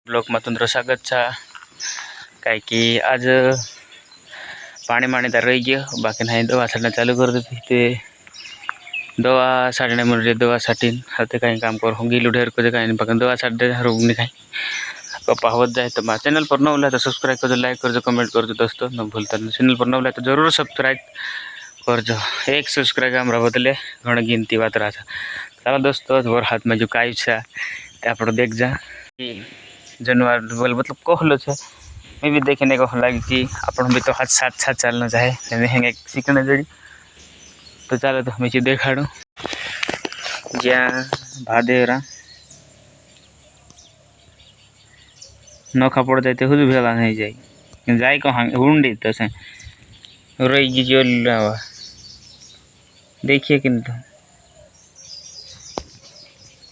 ब्लॉकમાં તમારું સ્વાગત છે। કાંઈ કે આજ પાણી માણીતા રહી ગયો બાકી નહીં દવા છાંટना ચાलू कर देती ते दवा छाटणे म्हणजे दवा छाटीन हाते काही काम कर गेलो ढेर को काही नहीं पकड़ दवा छाट दे रोग नहीं काही पप्पा होत जाए तो मारे चैनल पर न होला तो सब्सक्राइब कर दो, लाइक कर दो, कमेंट कर दो दोस्तों न भूलता नहीं। चैनल पर न होला तो जरूर सब्सक्राइब कर दो। एक सब्सक्राइब हमरा बदले घण गिनती बात रहा। चलो दोस्तों और हाथ में जो काई है आप देख जा जानवर बोल मतलब कहलो है मैं भी देखने को लगी कि अपन भी तो हाथ साथ साथ चलना चाहे हेंगे सीखने जड़ी तो चलो तो हमें देखाड़ू ज्या भादेरा नौखा पड़ जाए तो खुद भेला नहीं जाए जाए कहाँ हुंडी तो से रही जो देखिए कि तो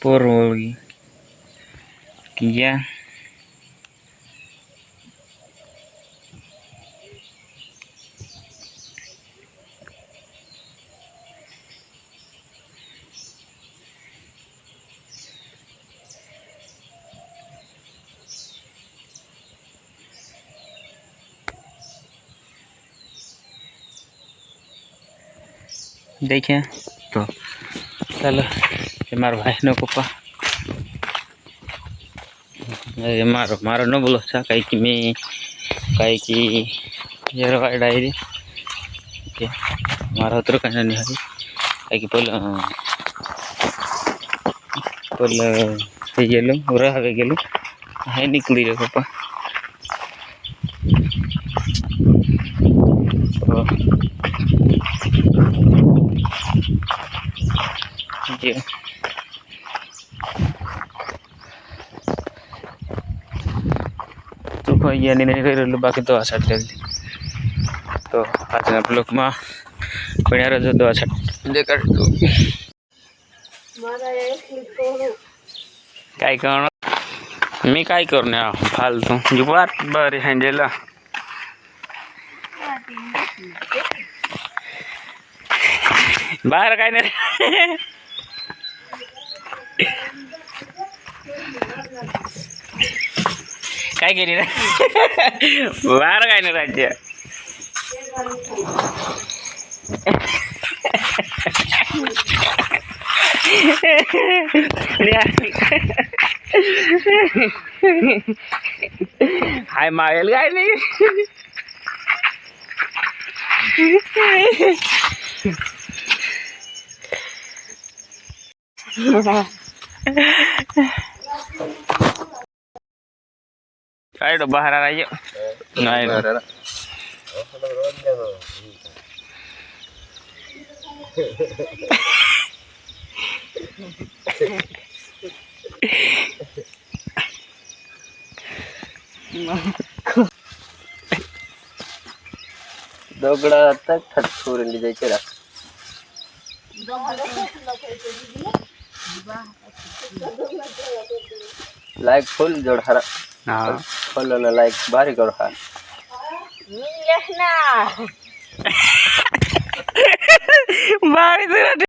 पोर होगी क्या देखें तो चलो ये मारो भाई नो पप्पा ये मारो मारो न बोलो अच्छा कहीं कि मैं कहीं कि ये रहा डायरी ओके मारो तो कहना नहीं हरी कहीं कि पहले ये लो उरा हवे गेलो है निकली रे पप्पा जी तो कोई ये नहीं कर बाकी दवा छाट ले तो आज आप लोग में बढ़िया रहो दवा छाट देकर काय करना मी काय करने फालतू जो बात बारी हैंडला बाहर काय नाही काय केली रे बाहेर काय नाही राज्य हाय मागेल काय नाही काय तो बाहर आ रही है नहीं दोगड़ा तक ठठोर ले जाए चला लाइक फुल जोड़ हरा हाँ फुल ना लाइक बारी करो हर ना बारी